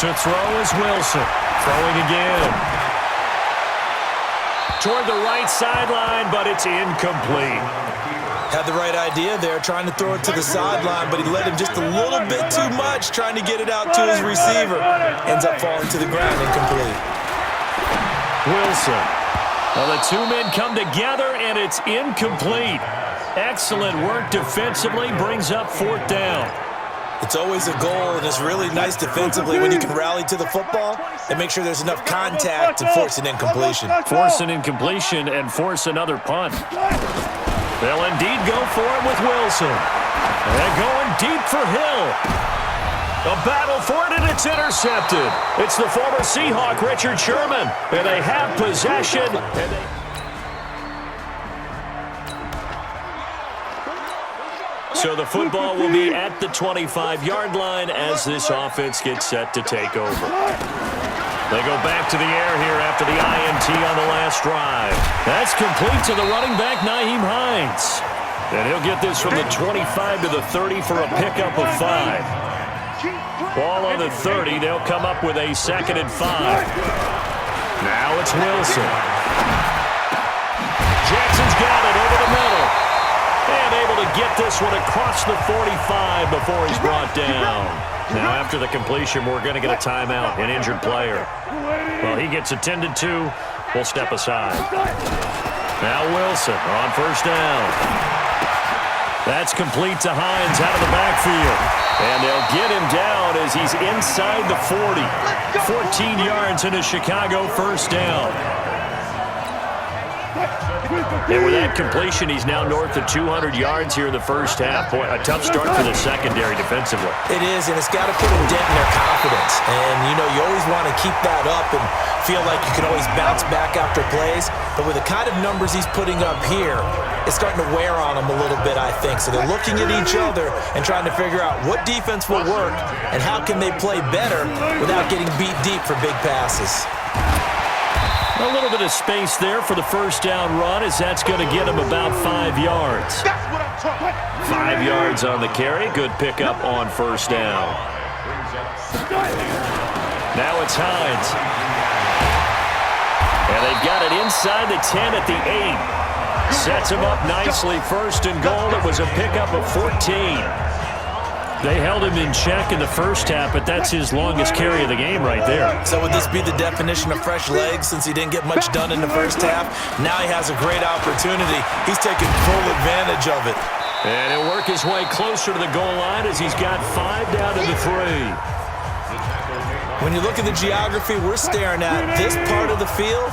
To throw is Wilson. Throwing again. Toward the right sideline, but it's incomplete. Had the right idea there, trying to throw it to the sideline, but he let him just a little bit too much, trying to get it out to his receiver. Ends up falling to the ground, incomplete. Wilson. Well, the two men come together, and it's incomplete. Excellent work defensively, brings up fourth down. It's always a goal, and it's really nice defensively when you can rally to the football and make sure there's enough contact to force an incompletion. Force an incompletion and force another punt. They'll indeed go for it with Wilson. And going deep for Hill. A battle for it, and it's intercepted. It's the former Seahawk, Richard Sherman. And they have possession. So the football will be at the 25-yard line as this offense gets set to take over. They go back to the air here after the INT on the last drive. That's complete to the running back, Nyheim Hines. And he'll get this from the 25 to the 30 for a pickup of 5. Ball on the 30. They'll come up with a 2nd and 5. Now it's Wilson. Jackson's got it over the middle. And able to get this one across the 45 before he's brought down. Now after the completion, we're going to get a timeout, an injured player. Well, he gets attended to. We'll step aside. Now Wilson on first down. That's complete to Hines out of the backfield. And they'll get him down as he's inside the 40. 14 yards into Chicago, first down. And with that completion, he's now north of 200 yards here in the first half. Boy, a tough start for the secondary defensively. It is, and it's got to put a dent in their confidence. And, you know, you always want to keep that up and feel like you can always bounce back after plays. But with the kind of numbers he's putting up here, it's starting to wear on them a little bit, I think. So they're looking at each other and trying to figure out what defense will work and how can they play better without getting beat deep for big passes. A little bit of space there for the first down run as that's going to get him about 5 yards. 5 yards on the carry. Good pickup on first down. Now it's Hines. And they've got it inside the 10 at the 8. Sets him up nicely. First and goal. It was a pickup of 14. They held him in check in the first half, but that's his longest carry of the game right there. So would this be the definition of fresh legs since he didn't get much done in the first half? Now he has a great opportunity. He's taking full advantage of it. And he'll work his way closer to the goal line as he's got 5 down to the 3. When you look at the geography we're staring at, this part of the field,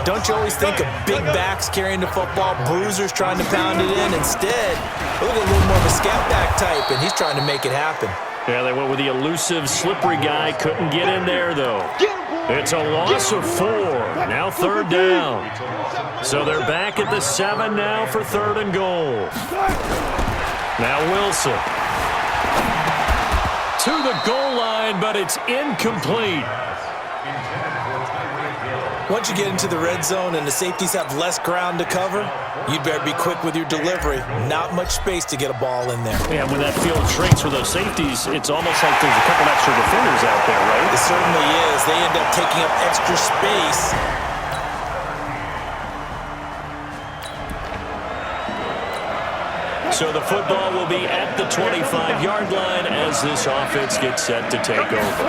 don't you always think of big backs carrying the football, bruisers trying to pound it in? Instead, look at a little more of a scat back type, and he's trying to make it happen. Yeah, they went with the elusive, slippery guy. Couldn't get in there, though. It's a loss of 4. Now 3rd down. So they're back at the 7 now for 3rd and goal. Now Wilson. To the goal line, but it's incomplete. Once you get into the red zone and the safeties have less ground to cover, you'd better be quick with your delivery. Not much space to get a ball in there. Yeah, when that field shrinks for those safeties, it's almost like there's a couple extra defenders out there, right? It certainly is. They end up taking up extra space. So the football will be at the 25-yard line as this offense gets set to take over.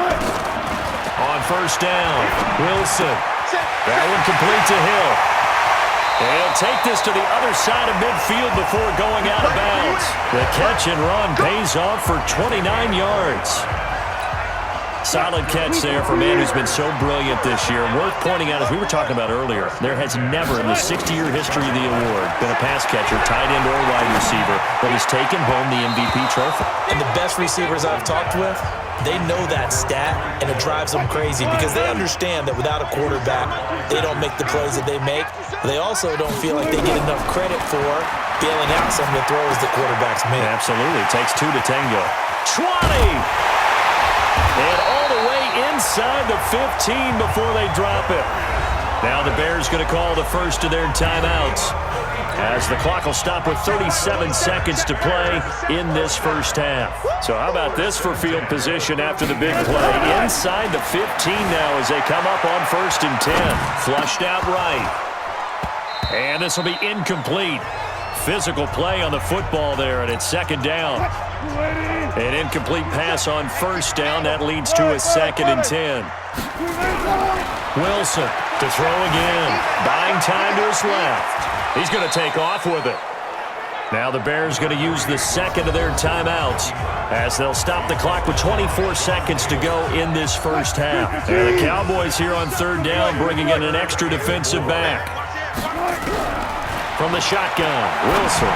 On first down, Wilson. That one complete to Hill. And he'll take this to the other side of midfield before going out of bounds. The catch and run pays off for 29 yards. Solid catch there for a man who's been so brilliant this year. Worth pointing out, as we were talking about earlier, there has never in the 60-year history of the award been a pass catcher, tight end, or wide receiver that has taken home the MVP trophy. And the best receivers I've talked with, they know that stat, and it drives them crazy because they understand that without a quarterback, they don't make the plays that they make. They also don't feel like they get enough credit for bailing out some of the throws that quarterbacks make. Absolutely. It takes 2 to tango. 20! And all the way inside the 15 before they drop it. Now the Bears going to call the first of their timeouts, as the clock will stop with 37 seconds to play in this first half. So how about this for field position after the big play? Inside the 15 now as they come up on 1st and 10. Flushed out right. And this will be incomplete. Physical play on the football there, and it's 2nd down. An incomplete pass on 1st down. That leads to a 2nd and 10. Wilson to throw again. Buying time to his left. He's going to take off with it. Now the Bears going to use the 2nd of their timeouts as they'll stop the clock with 24 seconds to go in this first half. And the Cowboys here on 3rd down bringing in an extra defensive back. From the shotgun, Wilson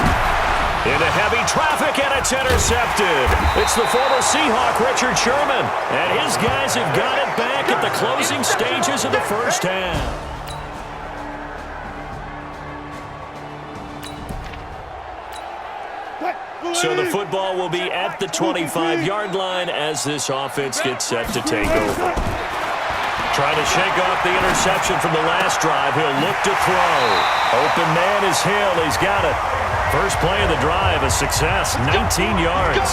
into heavy traffic, and it's intercepted. It's the former Seahawk, Richard Sherman, and his guys have got it back at the closing stages of the first half. So the football will be at the 25-yard line as this offense gets set to take over. Trying to shake off the interception from the last drive. He'll look to throw. Open man is Hill. He's got it. First play of the drive, a success, 19 yards.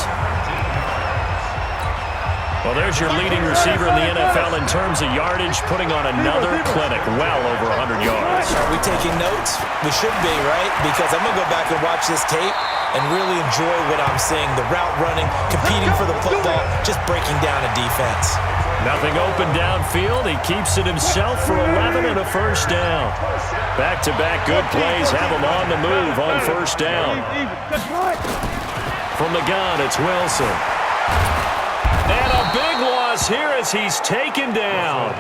Well, there's your leading receiver in the NFL in terms of yardage, putting on another clinic, well over 100 yards. Are we taking notes? We should be, right? Because I'm going to go back and watch this tape and really enjoy what I'm seeing. The route running, competing for the football, just breaking down a defense. Nothing open downfield. He keeps it himself for 11 and a first down. Back-to-back good plays have him on the move on 1st down. From the gun, it's Wilson. And a big loss here as he's taken down.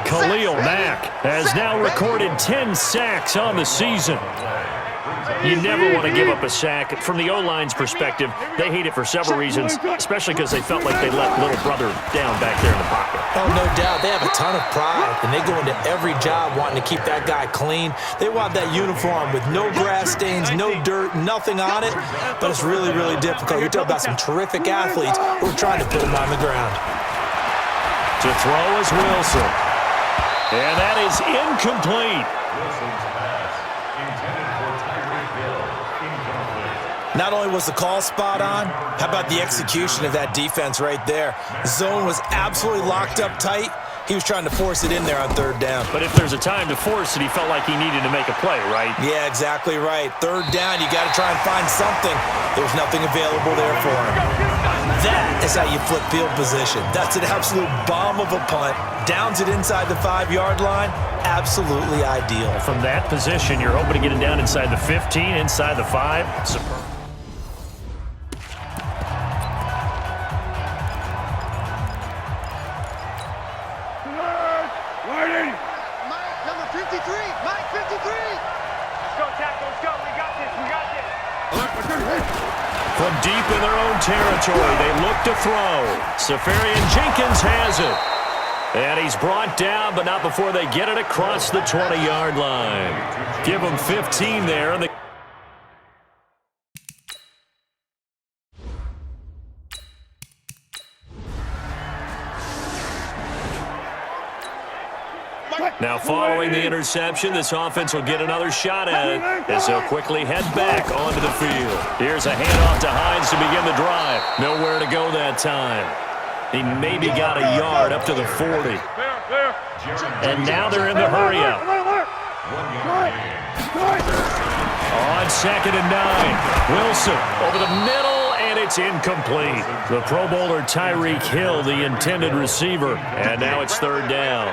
Khalil Mack has now recorded 10 sacks on the season. You never want to give up a sack. From the O-line's perspective, they hate it for several reasons, especially because they felt like they let little brother down back there in the pocket. Oh, no doubt. They have a ton of pride, and they go into every job wanting to keep that guy clean. They want that uniform with no grass stains, no dirt, nothing on it, but it's really, really difficult. You're talking about some terrific athletes who are trying to put him on the ground. To throw is Wilson, and that is incomplete. Not only was the call spot on, how about the execution of that defense right there? Zone was absolutely locked up tight. He was trying to force it in there on 3rd down. But if there's a time to force it, he felt like he needed to make a play, right? Yeah, exactly right. 3rd down, you got to try and find something. There was nothing available there for him. That is how you flip field position. That's an absolute bomb of a punt. Downs it inside the 5-yard line. Absolutely ideal. From that position, you're hoping to get it down inside the 15, inside the 5. Superb. From deep in their own territory, they look to throw. Safarian Jenkins has it. And he's brought down, but not before they get it across the 20-yard line. Give him 15 there. And now, following the interception, this offense will get another shot at it as they'll quickly head back onto the field. Here's a handoff to Hines to begin the drive. Nowhere to go that time. He maybe got a yard up to the 40. And now they're in the hurry-up. On 2nd and 9, Wilson over the middle, and it's incomplete. The Pro Bowler Tyreek Hill, the intended receiver, and now it's 3rd down.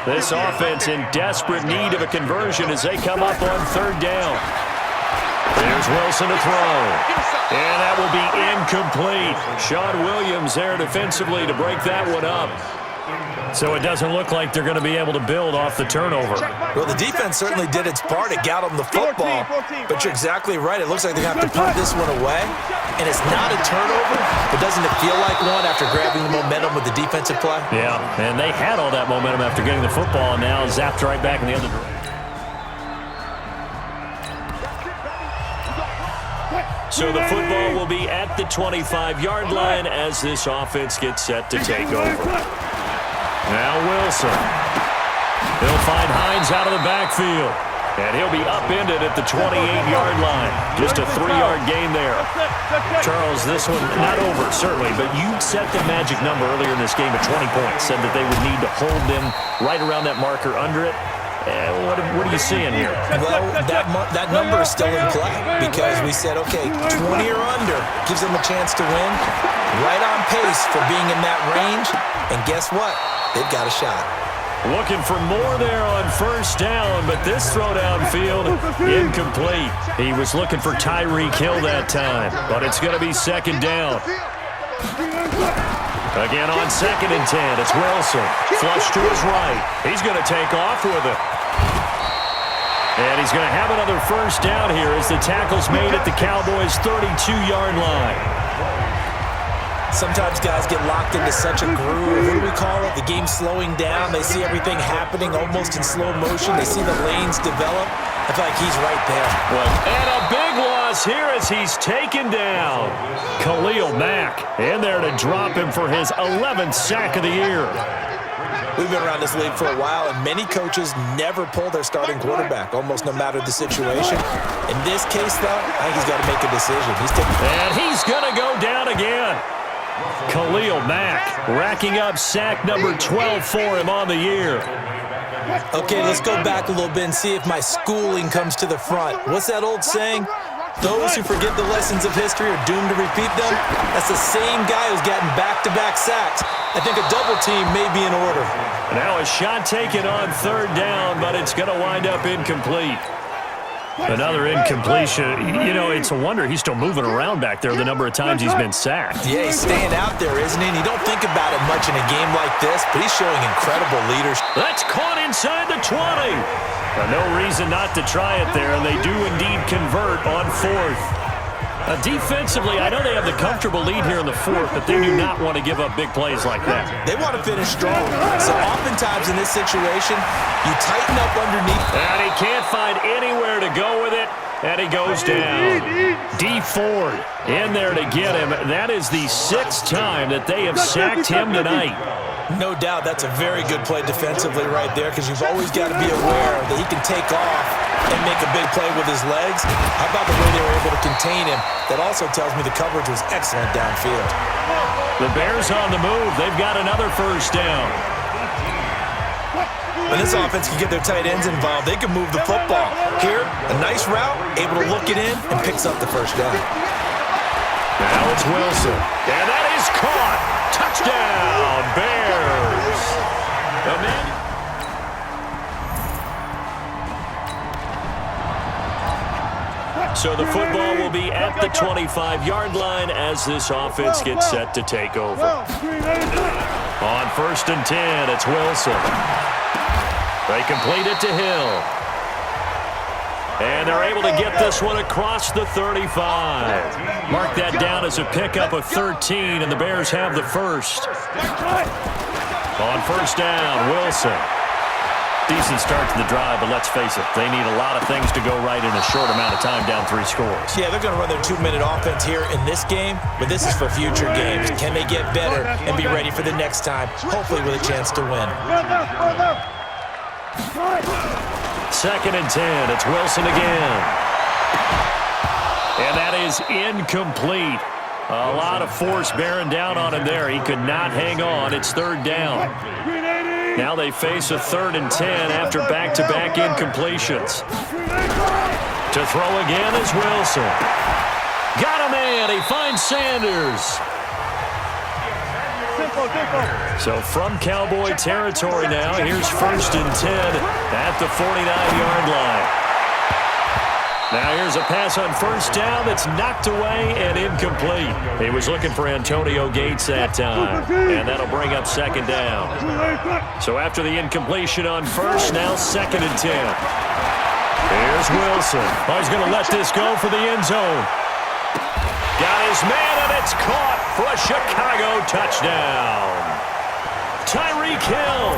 This offense in desperate need of a conversion as they come up on 3rd down. There's Wilson to throw. And that will be incomplete. Sean Williams there defensively to break that one up. So it doesn't look like they're going to be able to build off the turnover. Well, the defense certainly did its part. It got them the football. But you're exactly right. It looks like they have to punt this one away. And it's not a turnover, but doesn't it feel like one after grabbing the momentum with the defensive play? Yeah, and they had all that momentum after getting the football, and now zapped right back in the other direction. So the football will be at the 25-yard line as this offense gets set to take over. Now Wilson. He'll find Hines out of the backfield. And he'll be upended at the 28-yard line. Just a 3-yard gain there. Charles, this one not over, certainly, but you set the magic number earlier in this game at 20 points. Said that they would need to hold them right around that marker under it. What are you seeing here? Well, that number is still in play because we said, okay, 20 or under gives them a chance to win. Right on pace for being in that range. And guess what? They've got a shot. Looking for more there on first down, but this throw downfield, incomplete. He was looking for Tyreek Hill that time, but it's going to be second down. Again on 2nd and 10, it's Wilson. Flush to his right. He's going to take off with it. And he's going to have another first down here as the tackle's made at the Cowboys' 32-yard line. Sometimes guys get locked into such a groove. What do we call it? The game slowing down. They see everything happening almost in slow motion. They see the lanes develop. I feel like he's right there. And a big loss here as he's taken down. Khalil Mack in there to drop him for his 11th sack of the year. We've been around this league for a while, and many coaches never pull their starting quarterback, almost no matter the situation. In this case, though, I think he's got to make a decision. And he's going to go down again. Khalil Mack racking up sack number 12 for him on the year. Okay, let's go back a little bit and see if my schooling comes to the front. What's that old saying? Those who forget the lessons of history are doomed to repeat them. That's the same guy who's gotten back-to-back sacks. I think a double team may be in order. Now a shot taken on 3rd down, but it's going to wind up incomplete. Another incompletion. You know, it's a wonder he's still moving around back there the number of times he's been sacked. Yeah, he's staying out there, isn't he? And you don't think about it much in a game like this, but he's showing incredible leadership. That's caught inside the 20. No reason not to try it there, and they do indeed convert on 4th. Defensively, I know they have the comfortable lead here in the 4th, but they do not want to give up big plays like that. They want to finish strong. So oftentimes in this situation, you tighten up underneath. And he can't find anywhere to go with it, and he goes down. D. Ford in there to get him. That is the 6th time that they have sacked him tonight. No doubt that's a very good play defensively right there because you've always got to be aware that he can take off and make a big play with his legs. How about the way they were able to contain him? That also tells me the coverage was excellent downfield. The Bears on the move. They've got another first down. When this offense can get their tight ends involved, they can move the football. Here, a nice route, able to look it in, and picks up the first down. Now it's Wilson. And that is caught. Touchdown, Bears. So the football will be at the 25-yard line as this offense gets set to take over. On 1st and 10, it's Wilson. They complete it to Hill. And they're able to get this one across the 35. Mark that down as a pickup of 13, and the Bears have the first. On 1st down, Wilson. Decent start to the drive, but let's face it, they need a lot of things to go right in a short amount of time, down 3 scores. Yeah, they're going to run their 2-minute offense here in this game, but this is for future games. Can they get better and be ready for the next time, hopefully with a chance to win? 2nd and 10, it's Wilson again. And that is incomplete. A lot of force bearing down on him there. He could not hang on. It's 3rd down. Now they face a 3rd and 10 after back-to-back incompletions. To throw again is Wilson. Got a man. He finds Sanders. So from Cowboy territory now, here's 1st and 10 at the 49-yard line. Now here's a pass on 1st down that's knocked away and incomplete. He was looking for Antonio Gates that time, and that'll bring up 2nd down. So after the incompletion on 1st, now 2nd and 10. Here's Wilson. Oh, he's going to let this go for the end zone. Got his man, and it's caught for a Chicago touchdown. Tyreek Hill,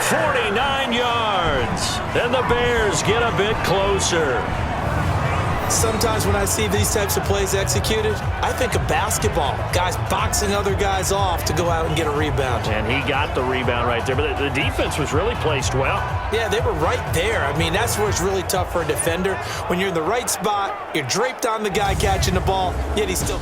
49 yards. And the Bears get a bit closer. Sometimes when I see these types of plays executed, I think of basketball. Guys boxing other guys off to go out and get a rebound. And he got the rebound right there. But the defense was really placed well. Yeah, they were right there. I mean, that's where it's really tough for a defender. When you're in the right spot, you're draped on the guy catching the ball, yet he's still...